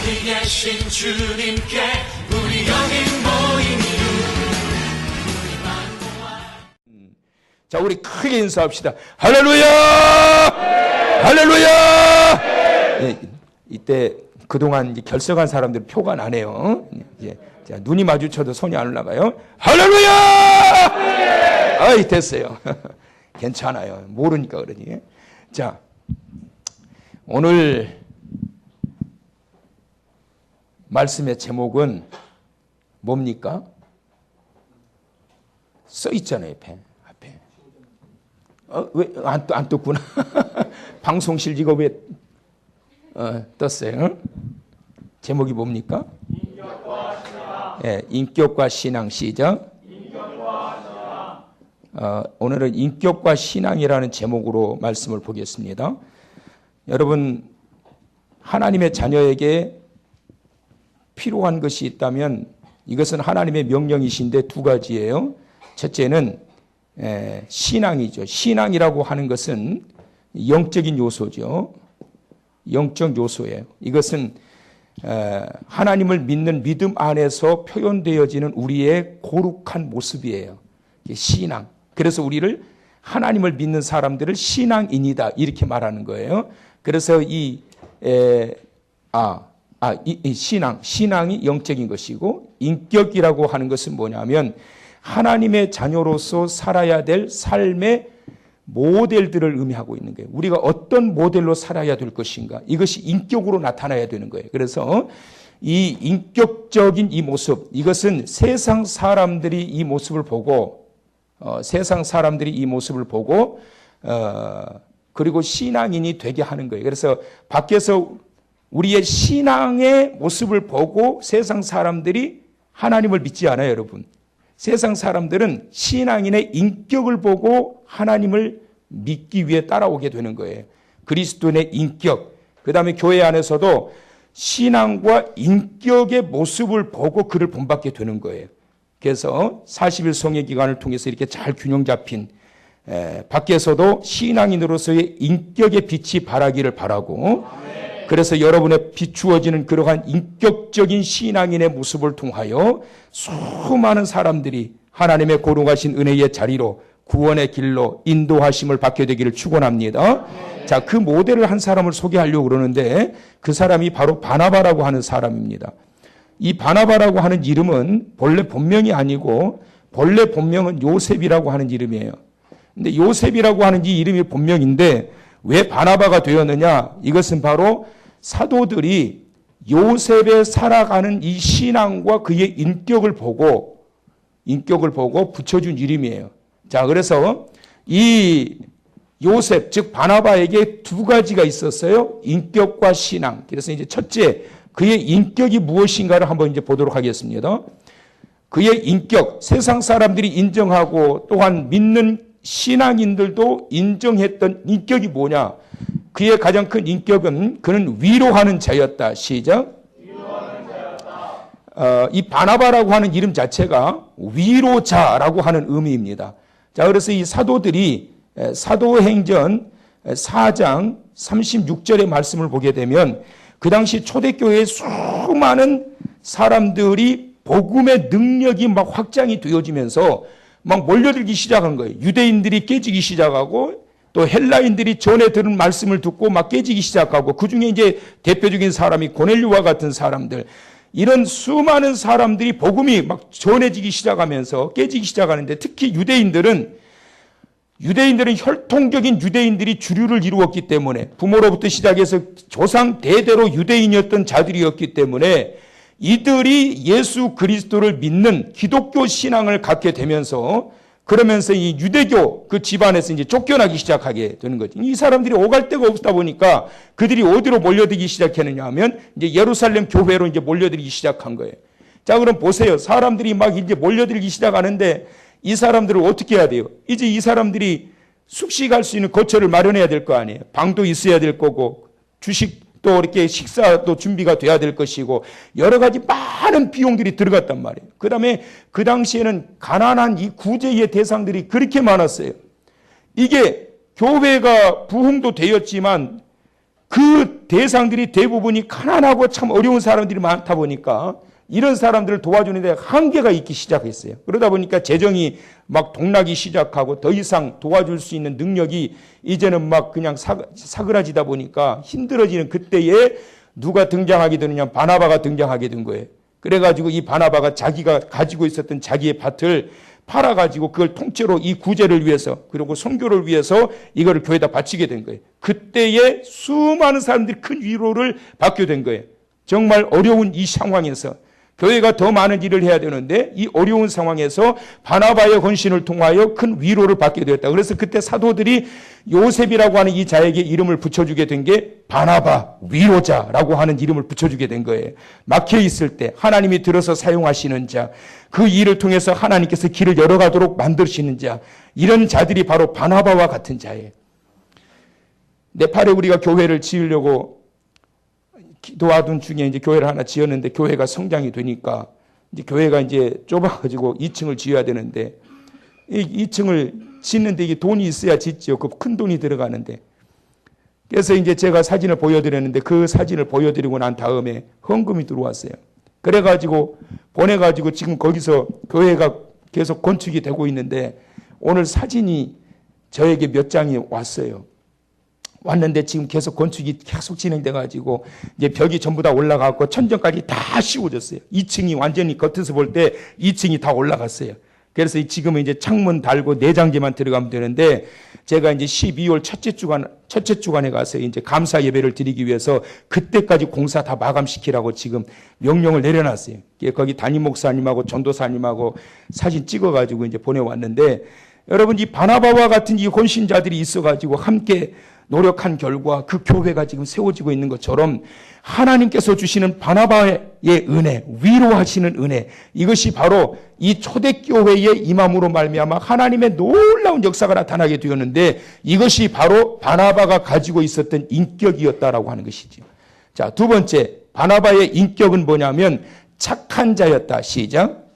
어디 계신 주님께 우리 여기 모인 이유. 자, 우리 크게 인사합시다. 할렐루야! 할렐루야! 예, 이때 그동안 결석한 사람들 표가 나네요. 이제 자, 눈이 마주쳐도 손이 안 올라가요. 할렐루야! 아이, 됐어요. 괜찮아요. 모르니까 그러니. 자, 오늘 말씀의 제목은 뭡니까? 써 있잖아요, 앞에. 왜 안 떴구나. 방송실 이거 왜 떴어요? 제목이 뭡니까? 인격과 신앙. 예, 인격과 신앙. 시작. 인격과 신앙. 오늘은 인격과 신앙이라는 제목으로 말씀을 보겠습니다. 여러분, 하나님의 자녀에게 필요한 것이 있다면 이것은 하나님의 명령이신데 두 가지예요. 첫째는 신앙이죠. 신앙이라고 하는 것은 영적인 요소죠. 영적 요소예요. 이것은 하나님을 믿는 믿음 안에서 표현되어지는 우리의 거룩한 모습이에요. 신앙. 그래서 우리를 하나님을 믿는 사람들을 신앙인이다 이렇게 말하는 거예요. 그래서 이 신앙이 영적인 것이고 인격이라고 하는 것은 뭐냐면 하나님의 자녀로서 살아야 될 삶의 모델들을 의미하고 있는 거예요. 우리가 어떤 모델로 살아야 될 것인가 이것이 인격으로 나타나야 되는 거예요. 그래서 이 인격적인 이 모습 이것은 세상 사람들이 이 모습을 보고 그리고 신앙인이 되게 하는 거예요. 그래서 밖에서 우리의 신앙의 모습을 보고 세상 사람들이 하나님을 믿지 않아요, 여러분. 세상 사람들은 신앙인의 인격을 보고 하나님을 믿기 위해 따라오게 되는 거예요. 그리스도인의 인격, 그 다음에 교회 안에서도 신앙과 인격의 모습을 보고 그를 본받게 되는 거예요. 그래서 40일 성회 기간을 통해서 이렇게 잘 균형 잡힌 밖에서도 신앙인으로서의 인격의 빛이 발하기를 바라고 그래서 여러분의 비추어지는 그러한 인격적인 신앙인의 모습을 통하여 수많은 사람들이 하나님의 거룩하신 은혜의 자리로 구원의 길로 인도하심을 받게 되기를 축원합니다. 자, 그 모델을 한 사람을 소개하려고 그러는데 그 사람이 바로 바나바라고 하는 사람입니다. 이 바나바라고 하는 이름은 본래 본명이 아니고 본래 본명은 요셉이라고 하는 이름이에요. 근데 요셉이라고 하는 이 이름이 본명인데 왜 바나바가 되었느냐? 이것은 바로 사도들이 요셉의 살아가는 이 신앙과 그의 인격을 보고 붙여준 이름이에요. 자, 그래서 이 요셉, 즉 바나바에게 두 가지가 있었어요. 인격과 신앙. 그래서 이제 첫째, 그의 인격이 무엇인가를 한번 이제 보도록 하겠습니다. 그의 인격, 세상 사람들이 인정하고 또한 믿는 신앙인들도 인정했던 인격이 뭐냐? 그의 가장 큰 인격은 그는 위로하는 자였다. 시작. 위로하는 자였다. 이 바나바라고 하는 이름 자체가 위로자라고 하는 의미입니다. 자, 그래서 이 사도들이 사도행전 4장 36절의 말씀을 보게 되면 그 당시 초대교회에 수많은 사람들이 복음의 능력이 막 확장이 되어지면서 막 몰려들기 시작한 거예요. 유대인들이 깨지기 시작하고 또 헬라인들이 전에 들은 말씀을 듣고 막 깨지기 시작하고 그중에 이제 대표적인 사람이 고넬료와 같은 사람들 이런 수많은 사람들이 복음이 막 전해지기 시작하면서 깨지기 시작하는데 특히 유대인들은 혈통적인 유대인들이 주류를 이루었기 때문에 부모로부터 시작해서 조상 대대로 유대인이었던 자들이었기 때문에 이들이 예수 그리스도를 믿는 기독교 신앙을 갖게 되면서 그러면서 이 유대교 그 집안에서 이제 쫓겨나기 시작하게 되는 거죠. 이 사람들이 오갈 데가 없다 보니까 그들이 어디로 몰려들기 시작했느냐 하면 이제 예루살렘 교회로 이제 몰려들기 시작한 거예요. 자, 그럼 보세요. 사람들이 막 이제 몰려들기 시작하는데 이 사람들을 어떻게 해야 돼요? 이제 이 사람들이 숙식할 수 있는 거처를 마련해야 될 거 아니에요. 방도 있어야 될 거고 주식 또 이렇게 식사도 준비가 돼야 될 것이고 여러 가지 많은 비용들이 들어갔단 말이에요. 그 다음에 그 당시에는 가난한 이 구제의 대상들이 그렇게 많았어요. 이게 교회가 부흥도 되었지만 그 대상들이 대부분이 가난하고 참 어려운 사람들이 많다 보니까 이런 사람들을 도와주는 데 한계가 있기 시작했어요. 그러다 보니까 재정이 막 동나기 시작하고 더 이상 도와줄 수 있는 능력이 이제는 막 그냥 사그라지다 보니까 힘들어지는 그때에 누가 등장하게 되느냐, 바나바가 등장하게 된 거예요. 그래가지고 이 바나바가 자기가 가지고 있었던 자기의 밭을 팔아가지고 그걸 통째로 이 구제를 위해서 그리고 선교를 위해서 이거를 교회에다 바치게 된 거예요. 그때에 수많은 사람들이 큰 위로를 받게 된 거예요. 정말 어려운 이 상황에서 교회가 더 많은 일을 해야 되는데 이 어려운 상황에서 바나바의 헌신을 통하여 큰 위로를 받게 되었다. 그래서 그때 사도들이 요셉이라고 하는 이 자에게 이름을 붙여주게 된 게 바나바, 위로자라고 하는 이름을 붙여주게 된 거예요. 막혀 있을 때 하나님이 들어서 사용하시는 자, 그 일을 통해서 하나님께서 길을 열어가도록 만드시는 자, 이런 자들이 바로 바나바와 같은 자예요. 네팔에 우리가 교회를 지으려고 기도하던 중에 이제 교회를 하나 지었는데 교회가 성장이 되니까 이제 교회가 이제 좁아가지고 2층을 지어야 되는데 이 2층을 짓는데 이게 돈이 있어야 짓죠. 그 큰 돈이 들어가는데. 그래서 이제 제가 사진을 보여드렸는데 그 사진을 보여드리고 난 다음에 헌금이 들어왔어요. 그래가지고 보내가지고 지금 거기서 교회가 계속 건축이 되고 있는데 오늘 사진이 저에게 몇 장이 왔어요. 왔는데 지금 계속 건축이 계속 진행돼가지고 이제 벽이 전부 다 올라가고 천정까지 다 씌워졌어요. 2층이 완전히 겉에서 볼 때 2층이 다 올라갔어요. 그래서 지금은 이제 창문 달고 내장재만 들어가면 되는데 제가 이제 12월 첫째 주간에 가서 이제 감사 예배를 드리기 위해서 그때까지 공사 다 마감시키라고 지금 명령을 내려놨어요. 거기 담임 목사님하고 전도사님하고 사진 찍어가지고 이제 보내왔는데 여러분 이 바나바와 같은 이 헌신자들이 있어가지고 함께 노력한 결과 그 교회가 지금 세워지고 있는 것처럼 하나님께서 주시는 바나바의 은혜, 위로하시는 은혜, 이것이 바로 이 초대교회의 임함으로 말미암아 하나님의 놀라운 역사가 나타나게 되었는데 이것이 바로 바나바가 가지고 있었던 인격이었다라고 하는 것이죠. 자, 두 번째, 바나바의 인격은 뭐냐면 착한 자였다. 시작.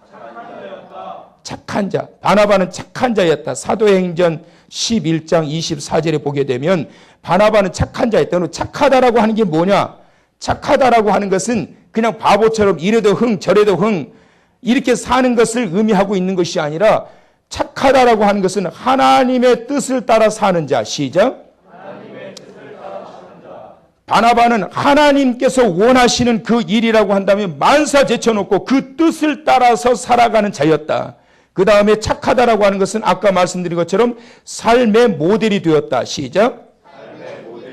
착한 자. 바나바는 착한 자였다. 사도행전 11장 24절에 보게 되면 바나바는 착한 자였다. 착하다라고 하는 게 뭐냐? 착하다라고 하는 것은 그냥 바보처럼 이래도 흥 저래도 흥 이렇게 사는 것을 의미하고 있는 것이 아니라 착하다라고 하는 것은 하나님의 뜻을 따라 사는 자. 시작. 하나님의 뜻을 따라 사는 자. 바나바는 하나님께서 원하시는 그 일이라고 한다면 만사 제쳐놓고 그 뜻을 따라서 살아가는 자였다. 그 다음에 착하다라고 하는 것은 아까 말씀드린 것처럼 삶의 모델이 되었다. 시작.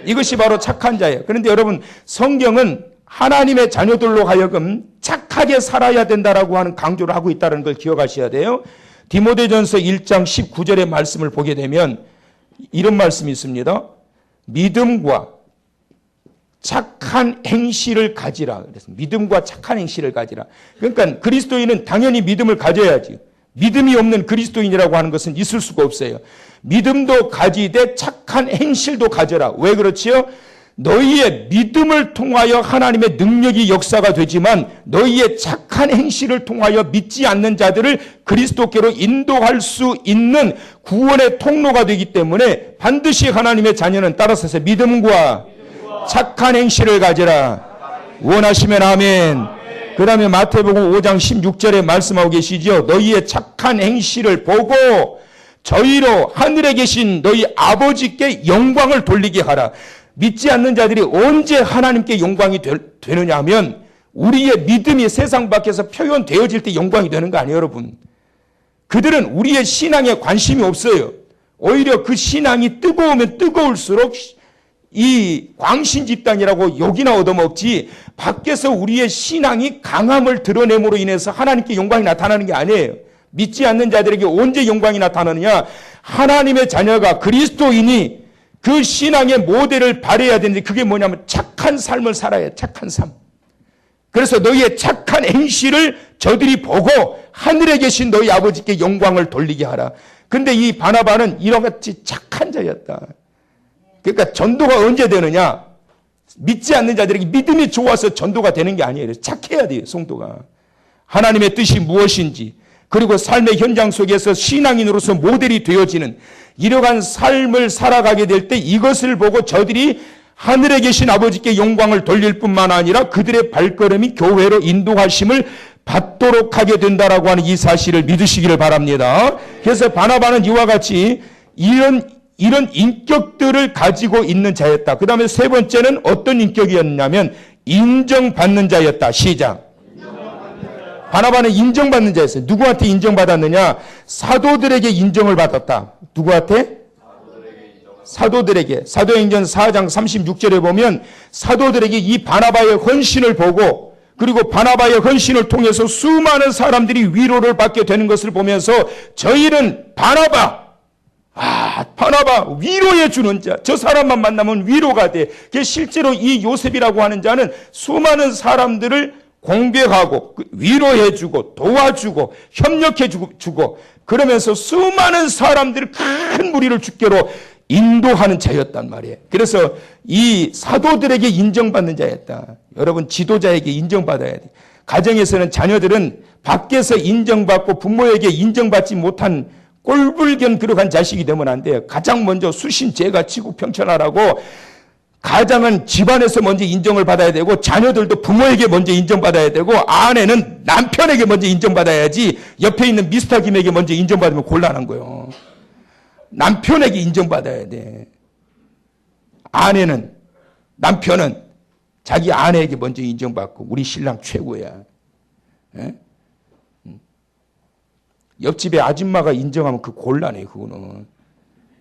이것이 바로 착한 자예요. 그런데 여러분 성경은 하나님의 자녀들로 하여금 착하게 살아야 된다라고 하는 강조를 하고 있다는 걸 기억하셔야 돼요. 디모데전서 1장 19절의 말씀을 보게 되면 이런 말씀이 있습니다. 믿음과 착한 행실을 가지라. 그래서 믿음과 착한 행실을 가지라. 그러니까 그리스도인은 당연히 믿음을 가져야지. 믿음이 없는 그리스도인이라고 하는 것은 있을 수가 없어요. 믿음도 가지되 착한 행실도 가져라. 왜 그렇지요? 너희의 믿음을 통하여 하나님의 능력이 역사가 되지만 너희의 착한 행실을 통하여 믿지 않는 자들을 그리스도께로 인도할 수 있는 구원의 통로가 되기 때문에 반드시 하나님의 자녀는 따라서서 믿음과 착한 행실을 가져라. 원하시면 아멘. 그 다음에 마태복음 5장 16절에 말씀하고 계시죠. 너희의 착한 행실을 보고 저희로 하늘에 계신 너희 아버지께 영광을 돌리게 하라. 믿지 않는 자들이 언제 하나님께 영광이 되느냐 하면 우리의 믿음이 세상 밖에서 표현되어질 때 영광이 되는 거 아니에요, 여러분. 그들은 우리의 신앙에 관심이 없어요. 오히려 그 신앙이 뜨거우면 뜨거울수록 이 광신 집단이라고 욕이나 얻어먹지 밖에서 우리의 신앙이 강함을 드러냄으로 인해서 하나님께 영광이 나타나는 게 아니에요. 믿지 않는 자들에게 언제 영광이 나타나느냐? 하나님의 자녀가 그리스도인이 그 신앙의 모델을 발휘해야 되는데 그게 뭐냐면 착한 삶을 살아야 해요. 착한 삶. 그래서 너희의 착한 행실을 저들이 보고 하늘에 계신 너희 아버지께 영광을 돌리게 하라. 근데 이 바나바는 이와 같이 착한 자였다. 그러니까 전도가 언제 되느냐? 믿지 않는 자들에게 믿음이 좋아서 전도가 되는 게 아니에요. 착해야 돼요, 성도가. 하나님의 뜻이 무엇인지, 그리고 삶의 현장 속에서 신앙인으로서 모델이 되어지는 이러한 삶을 살아가게 될 때 이것을 보고 저들이 하늘에 계신 아버지께 영광을 돌릴 뿐만 아니라 그들의 발걸음이 교회로 인도하심을 받도록 하게 된다라고 하는 이 사실을 믿으시기를 바랍니다. 그래서 바나바는 이와 같이 이런 인격들을 가지고 있는 자였다. 그 다음에 세 번째는 어떤 인격이었냐면 인정받는 자였다. 시작. 바나바는 인정받는 자였어요. 누구한테 인정받았느냐? 사도들에게 인정을 받았다. 누구한테? 사도들에게. 사도행전 4장 36절에 보면 사도들에게 이 바나바의 헌신을 보고 그리고 바나바의 헌신을 통해서 수많은 사람들이 위로를 받게 되는 것을 보면서 저희는 바나바 위로해 주는 자. 저 사람만 만나면 위로가 돼. 실제로 이 요셉이라고 하는 자는 수많은 사람들을 공격하고 위로해 주고 도와주고 협력해 주고 그러면서 수많은 사람들을 큰 무리를 주께로 인도하는 자였단 말이에요. 그래서 이 사도들에게 인정받는 자였다. 여러분 지도자에게 인정받아야 돼. 가정에서는 자녀들은 밖에서 인정받고 부모에게 인정받지 못한 꼴불견 그러한 자식이 되면 안 돼요. 가장 먼저 수신제가 치고 평천하라고 가장은 집안에서 먼저 인정을 받아야 되고 자녀들도 부모에게 먼저 인정받아야 되고 아내는 남편에게 먼저 인정받아야지 옆에 있는 미스터 김에게 먼저 인정받으면 곤란한 거예요. 남편에게 인정받아야 돼. 남편은 자기 아내에게 먼저 인정받고 우리 신랑 최고야. 에? 옆집에 아줌마가 인정하면 그 곤란해 그거는.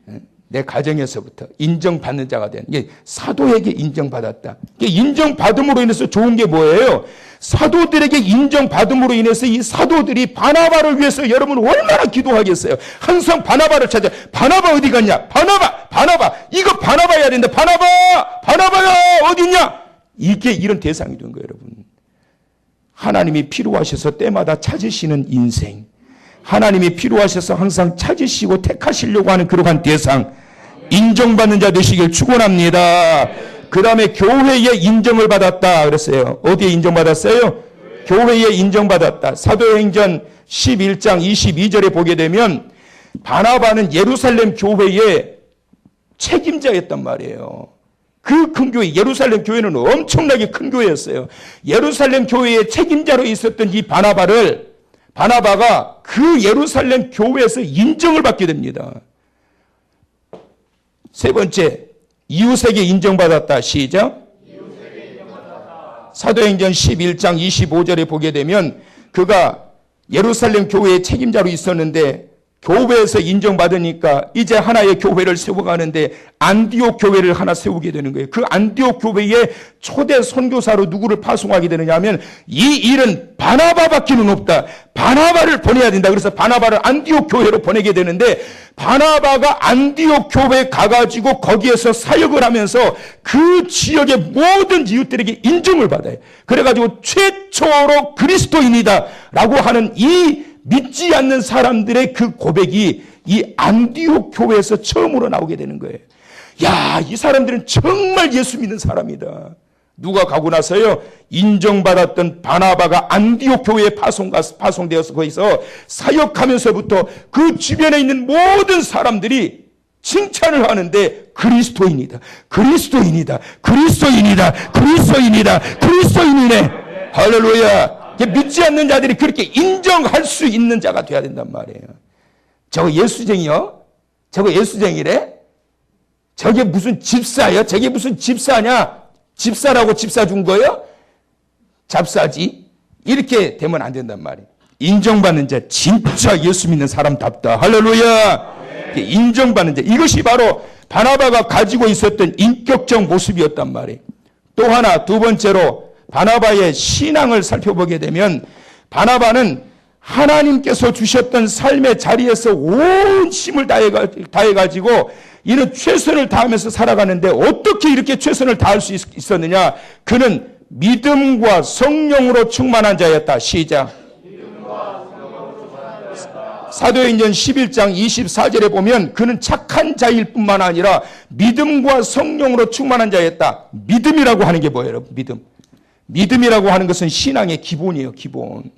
에? 내 가정에서부터 인정받는 자가 된 게 사도에게 인정받았다. 인정받음으로 인해서 좋은 게 뭐예요? 사도들에게 인정받음으로 인해서 이 사도들이 바나바를 위해서 여러분 얼마나 기도하겠어요? 항상 바나바를 찾아. 바나바 어디 갔냐? 바나바 이거 바나바야 된다. 바나바야 어디 있냐? 이게 이런 대상이 된 거예요, 여러분. 하나님이 필요하셔서 때마다 찾으시는 인생. 하나님이 필요하셔서 항상 찾으시고 택하시려고 하는 그러한 대상. 인정받는 자 되시길 축원합니다. 그 다음에 교회에 인정을 받았다 그랬어요. 어디에 인정받았어요? 교회에 인정받았다. 사도행전 11장 22절에 보게 되면 바나바는 예루살렘 교회의 책임자였단 말이에요. 그 큰 교회, 예루살렘 교회는 엄청나게 큰 교회였어요. 예루살렘 교회의 책임자로 있었던 이 바나바가 그 예루살렘 교회에서 인정을 받게 됩니다. 세 번째, 이웃에게 인정받았다. 시작. 사도행전 11장 25절에 보게 되면 그가 예루살렘 교회의 책임자로 있었는데 교회에서 인정받으니까 이제 하나의 교회를 세워가는데 안디옥 교회를 하나 세우게 되는 거예요. 그 안디옥 교회의 초대 선교사로 누구를 파송하게 되느냐 하면 이 일은 바나바밖에는 없다. 바나바를 보내야 된다. 그래서 바나바를 안디옥 교회로 보내게 되는데 바나바가 안디옥 교회에 가가지고 거기에서 사역을 하면서 그 지역의 모든 이웃들에게 인정을 받아요. 그래가지고 최초로 그리스도인이다 라고 하는 이 믿지 않는 사람들의 그 고백이 이 안디옥 교회에서 처음으로 나오게 되는 거예요. 야, 이 사람들은 정말 예수 믿는 사람이다. 누가 가고 나서요, 인정받았던 바나바가 안디옥 교회에 파송되어서 거기서 사역하면서부터 그 주변에 있는 모든 사람들이 칭찬을 하는데 그리스도인이다. 할렐루야. 믿지 않는 자들이 그렇게 인정할 수 있는 자가 돼야 된단 말이에요. 저거 예수쟁이요? 저거 예수쟁이래? 저게 무슨 집사요? 저게 무슨 집사냐? 집사라고 집사 준 거요? 잡사지? 이렇게 되면 안 된단 말이에요. 인정받는 자, 진짜 예수 믿는 사람답다. 할렐루야. 인정받는 자. 이것이 바로 바나바가 가지고 있었던 인격적 모습이었단 말이에요. 또 하나, 두 번째로 바나바의 신앙을 살펴보게 되면 바나바는 하나님께서 주셨던 삶의 자리에서 온 힘을 다해가지고 이는 최선을 다하면서 살아가는데 어떻게 이렇게 최선을 다할 수 있었느냐? 그는 믿음과 성령으로 충만한 자였다. 시작. 사도행전 11장 24절에 보면 그는 착한 자일 뿐만 아니라 믿음과 성령으로 충만한 자였다. 믿음이라고 하는 게 뭐예요, 여러분? 믿음이라고 하는 것은 신앙의 기본이에요, 기본.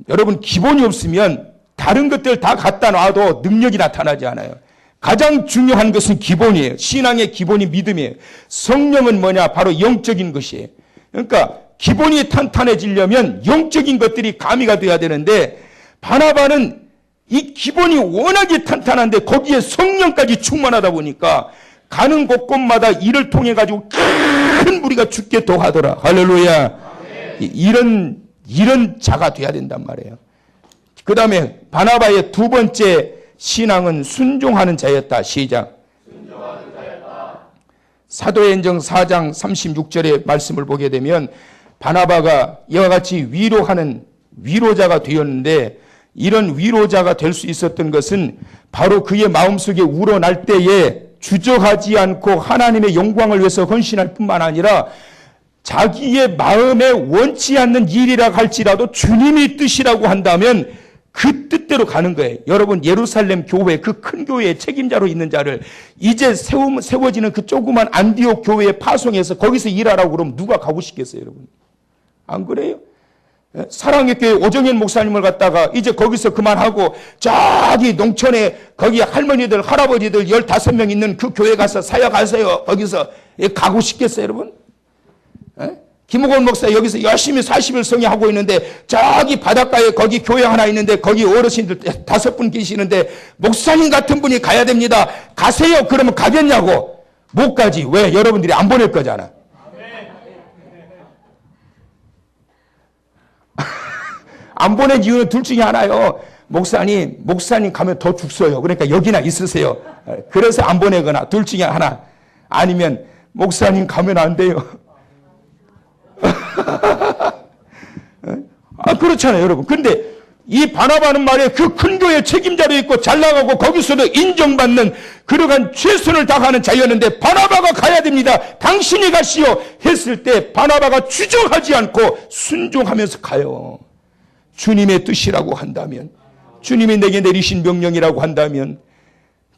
여러분, 기본이 없으면 다른 것들 다 갖다 놔도 능력이 나타나지 않아요. 가장 중요한 것은 기본이에요. 신앙의 기본이 믿음이에요. 성령은 뭐냐? 바로 영적인 것이에요. 그러니까 기본이 탄탄해지려면 영적인 것들이 가미가 돼야 되는데 바나바는 이 기본이 워낙에 탄탄한데 거기에 성령까지 충만하다 보니까 가는 곳곳마다 이를 통해 가지고 큰 무리가 죽게 도하더라. 할렐루야. 이런 자가 돼야 된단 말이에요. 그 다음에 바나바의 두 번째 신앙은 순종하는 자였다. 시작. 사도행전 4장 36절의 말씀을 보게 되면 바나바가 이와 같이 위로하는 위로자가 되었는데 이런 위로자가 될 수 있었던 것은 바로 그의 마음속에 우러날 때에 주저하지 않고 하나님의 영광을 위해서 헌신할 뿐만 아니라 자기의 마음에 원치 않는 일이라 할지라도 주님의 뜻이라고 한다면 그 뜻대로 가는 거예요. 여러분 예루살렘 교회 그 큰 교회의 책임자로 있는 자를 이제 세워지는 그 조그만 안디옥 교회에 파송해서 거기서 일하라고 그러면 누가 가고 싶겠어요, 여러분? 안 그래요? 사랑의 교회 오정현 목사님을 갖다가 이제 거기서 그만하고 저기 농촌에 거기 할머니들 할아버지들 15명 있는 그 교회 가서 사역하세요. 거기서 가고 싶겠어요, 여러분? 김옥원 목사 여기서 열심히 40일 성회하고 있는데 저기 바닷가에 거기 교회 하나 있는데 거기 어르신들 5분 계시는데 목사님 같은 분이 가야 됩니다. 가세요. 그러면 가겠냐고. 못 가지. 왜? 여러분들이 안 보낼 거잖아. 안 보낸 이유는 둘 중에 하나요. 목사님 가면 더 죽어요. 그러니까 여기나 있으세요. 그래서 안 보내거나 둘 중에 하나. 아니면 목사님 가면 안 돼요. 그렇잖아요, 여러분. 근데 이 바나바는 말이에요. 그 큰 교회 책임자로 있고 잘 나가고 거기서도 인정받는 그러한 최선을 다하는 자였는데 바나바가 가야 됩니다. 당신이 가시오 했을 때 바나바가 주저하지 않고 순종하면서 가요. 주님의 뜻이라고 한다면, 주님이 내게 내리신 명령이라고 한다면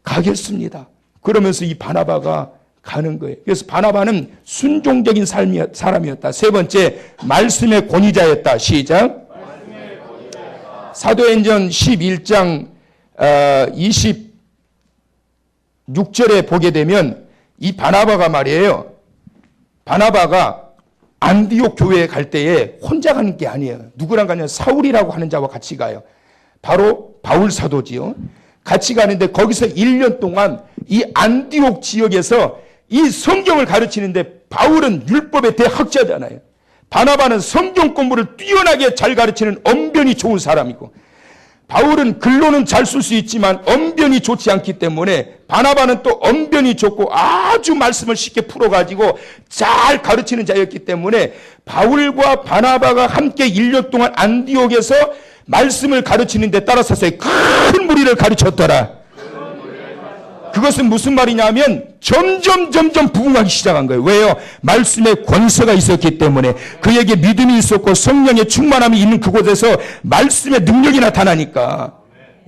가겠습니다. 그러면서 이 바나바가 가는 거예요. 그래서 바나바는 순종적인 사람이었다. 세 번째, 말씀의 권위자였다. 시작. 사도행전 11장 26절에 보게 되면 이 바나바가 말이에요. 바나바가 안디옥 교회에 갈 때에 혼자 가는 게 아니에요. 누구랑 가냐면 사울이라고 하는 자와 같이 가요. 바로 바울 사도지요. 같이 가는데 거기서 1년 동안 이 안디옥 지역에서 이 성경을 가르치는데 바울은 율법의 대학자잖아요. 바나바는 성경 공부를 뛰어나게 잘 가르치는 언변이 좋은 사람이고 바울은 글로는 잘 쓸 수 있지만 언변이 좋지 않기 때문에 바나바는 또 언변이 좋고 아주 말씀을 쉽게 풀어가지고 잘 가르치는 자였기 때문에 바울과 바나바가 함께 1년 동안 안디옥에서 말씀을 가르치는 데 따라서서 큰 무리를 가르쳤더라. 그것은 무슨 말이냐면 점점 부흥하기 시작한 거예요. 왜요? 말씀의 권세가 있었기 때문에 그에게 믿음이 있었고 성령의 충만함이 있는 그곳에서 말씀의 능력이 나타나니까.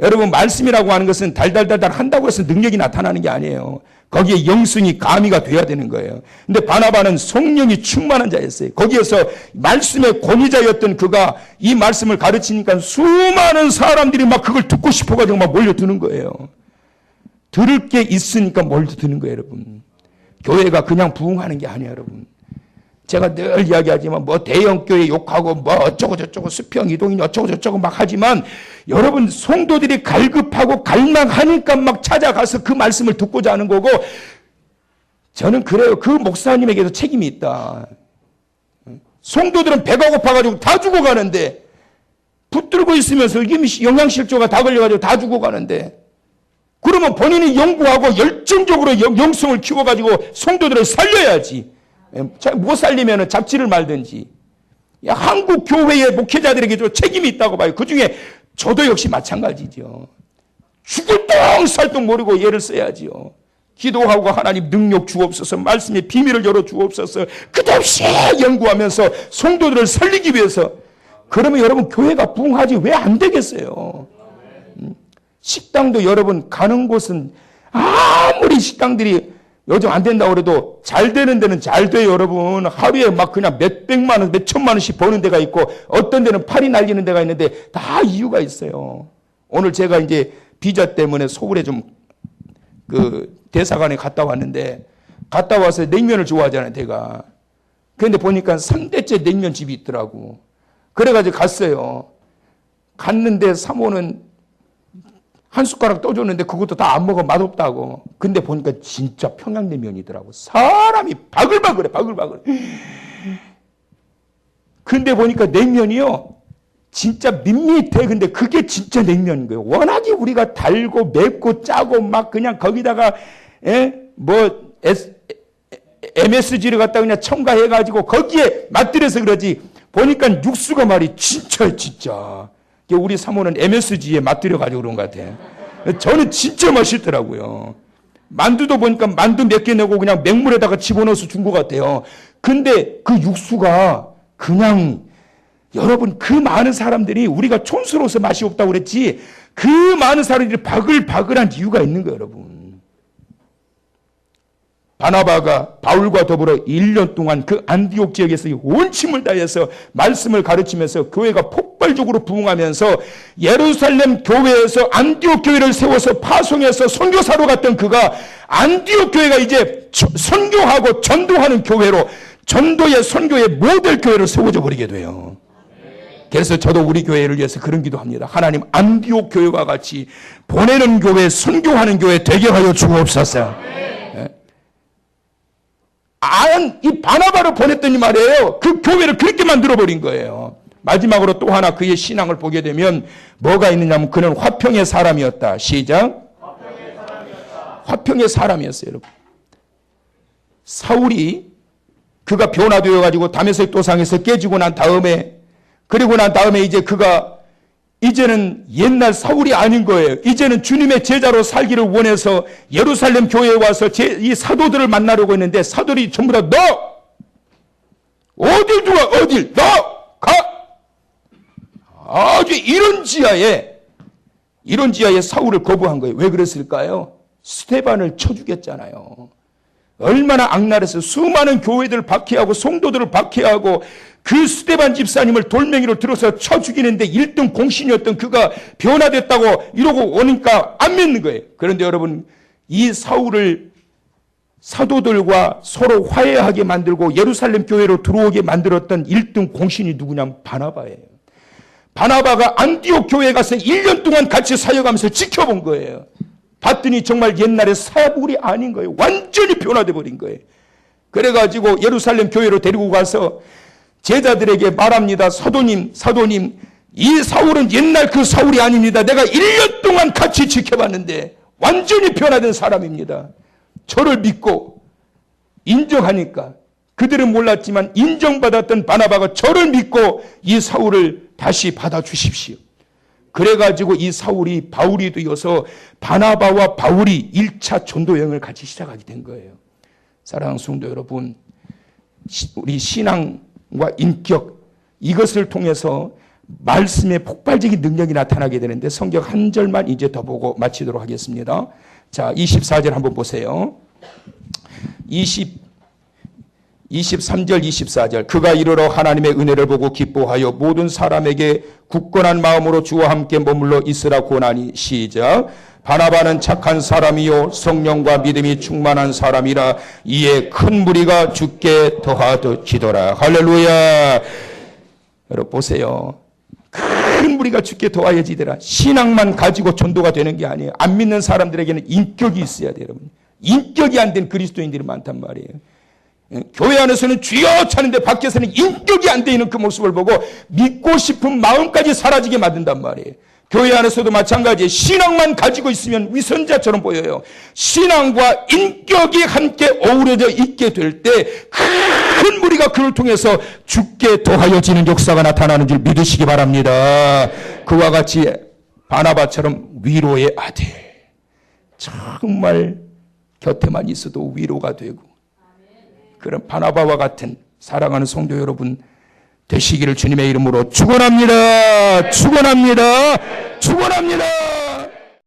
여러분 말씀이라고 하는 것은 달달달달 한다고 해서 능력이 나타나는 게 아니에요. 거기에 영성이 가미가 돼야 되는 거예요. 근데 바나바는 성령이 충만한 자였어요. 거기에서 말씀의 권위자였던 그가 이 말씀을 가르치니까 수많은 사람들이 막 그걸 듣고 싶어가지고 막 몰려드는 거예요. 들을 게 있으니까 몰려드는 거예요, 여러분. 교회가 그냥 부흥하는 게 아니에요, 여러분. 제가 늘 이야기하지만 뭐 대형교회 욕하고 뭐 어쩌고저쩌고 수평 이동이 어쩌고저쩌고 막 하지만 여러분 성도들이 갈급하고 갈망하니까 막 찾아가서 그 말씀을 듣고자 하는 거고 저는 그래요. 그 목사님에게도 책임이 있다. 성도들은 배가 고파가지고 다 죽어가는데 붙들고 있으면서 영양실조가 다 걸려가지고 다 죽어가는데 그러면 본인이 연구하고 열정적으로 영성을 키워가지고 성도들을 살려야지. 못 살리면 잡지를 말든지. 한국 교회의 목회자들에게도 책임이 있다고 봐요. 그 중에 저도 역시 마찬가지죠. 죽을 똥 살 똥 모르고 예를 써야지요. 기도하고 하나님 능력 주옵소서, 말씀의 비밀을 열어 주옵소서, 끝없이 연구하면서 성도들을 살리기 위해서. 그러면 여러분 교회가 부흥하지 왜 안 되겠어요? 식당도 여러분 가는 곳은 아무리 식당들이 요즘 안 된다고 그래도 잘 되는 데는 잘 돼요, 여러분. 하루에 막 그냥 몇백만 원, 몇천만 원씩 버는 데가 있고 어떤 데는 팔이 날리는 데가 있는데 다 이유가 있어요. 오늘 제가 이제 비자 때문에 서울에 좀 그 대사관에 갔다 왔는데 갔다 와서 냉면을 좋아하잖아요, 제가. 그런데 보니까 3대째 냉면집이 있더라고. 그래가지고 갔어요. 갔는데 사모는 한 숟가락 떠줬는데 그것도 다 안 먹어, 맛없다고. 근데 보니까 진짜 평양냉면이더라고. 사람이 바글바글해, 바글바글. 근데 보니까 냉면이요, 진짜 밋밋해. 근데 그게 진짜 냉면인 거예요. 워낙에 우리가 달고 맵고 짜고 막 그냥 거기다가 MSG를 갖다 그냥 첨가해가지고 거기에 맛들여서 그러지. 보니까 육수가 말이 진짜. 우리 사모는 MSG에 맛들여가지고 그런 것 같아. 저는 진짜 맛있더라고요. 만두도 보니까 만두 몇 개 내고 그냥 맹물에다가 집어넣어서 준 것 같아요. 근데 그 육수가 그냥, 여러분, 그 많은 사람들이, 우리가 촌스러워서 맛이 없다고 그랬지, 그 많은 사람들이 바글바글한 이유가 있는 거예요, 여러분. 바나바가 바울과 더불어 1년 동안 그 안디옥 지역에서 온심을 다해서 말씀을 가르치면서 교회가 폭발적으로 부흥하면서 예루살렘 교회에서 안디옥 교회를 세워서 파송해서 선교사로 갔던 그가 안디옥 교회가 이제 선교하고 전도하는 교회로, 전도의 선교의 모델 교회로 세워져 버리게 돼요. 그래서 저도 우리 교회를 위해서 그런 기도합니다. 하나님, 안디옥 교회와 같이 보내는 교회, 선교하는 교회 되게 하여 주옵소서. 이 바나바를 보냈더니 말이에요, 그 교회를 그렇게 만들어버린 거예요. 마지막으로 또 하나 그의 신앙을 보게 되면 뭐가 있느냐면 그는 화평의 사람이었다. 시작. 화평의 사람이었어요, 여러분. 사울이 그가 변화되어가지고 다메섹 도상에서 깨지고 난 다음에, 그리고 난 다음에 이제 그가 이제는 옛날 사울이 아닌 거예요. 이제는 주님의 제자로 살기를 원해서 예루살렘 교회에 와서 이 사도들을 만나려고 했는데 사도들이 전부 다 너! 어딜 들어와, 어딜! 너! 가! 아주 이런 지하에 사울을 거부한 거예요. 왜 그랬을까요? 스데반을 쳐 죽였잖아요. 얼마나 악랄해서 수많은 교회들을 박해하고 성도들을 박해하고 그 스데반 집사님을 돌멩이로 들어서 쳐 죽이는데 1등 공신이었던 그가 변화됐다고 이러고 오니까 안 믿는 거예요. 그런데 여러분, 이 사울을 사도들과 서로 화해하게 만들고 예루살렘 교회로 들어오게 만들었던 1등 공신이 누구냐면 바나바예요. 바나바가 안디옥 교회에 가서 1년 동안 같이 사역하면서 지켜본 거예요. 봤더니 정말 옛날에 사울이 아닌 거예요. 완전히 변화돼 버린 거예요. 그래가지고 예루살렘 교회로 데리고 가서 제자들에게 말합니다. 사도님, 이 사울은 옛날 그 사울이 아닙니다. 내가 1년 동안 같이 지켜봤는데 완전히 변화된 사람입니다. 저를 믿고 인정하니까, 그들은 몰랐지만 인정받았던 바나바가 저를 믿고 이 사울을 다시 받아주십시오. 그래가지고 이 사울이 바울이 되어서 바나바와 바울이 1차 전도 여행을 같이 시작하게 된 거예요. 사랑하는 성도 여러분, 우리 신앙과 인격, 이것을 통해서 말씀의 폭발적인 능력이 나타나게 되는데 성경 한 절만 이제 더 보고 마치도록 하겠습니다. 자, 24절 한번 보세요. 23절 24절. 그가 이르러 하나님의 은혜를 보고 기뻐하여 모든 사람에게 굳건한 마음으로 주와 함께 머물러 있으라 권하니. 시작. 바나바는 착한 사람이요 성령과 믿음이 충만한 사람이라 이에 큰 무리가 주께 더하더지더라. 할렐루야. 여러분 보세요. 큰 무리가 주께 더하여지더라. 신앙만 가지고 전도가 되는 게 아니에요. 안 믿는 사람들에게는 인격이 있어야 돼요, 여러분. 인격이 안 된 그리스도인들이 많단 말이에요. 교회 안에서는 주여 차는데 밖에서는 인격이 안 돼 있는 그 모습을 보고 믿고 싶은 마음까지 사라지게 만든단 말이에요. 교회 안에서도 마찬가지예요. 신앙만 가지고 있으면 위선자처럼 보여요. 신앙과 인격이 함께 어우러져 있게 될 때 큰 무리가 그를 통해서 주께 더하여지는 역사가 나타나는 줄 믿으시기 바랍니다. 그와 같이 바나바처럼 위로의 아들, 정말 곁에만 있어도 위로가 되고 그런 바나바와 같은 사랑하는 성도 여러분 되시기를 주님의 이름으로 축원합니다. 축원합니다. 축원합니다.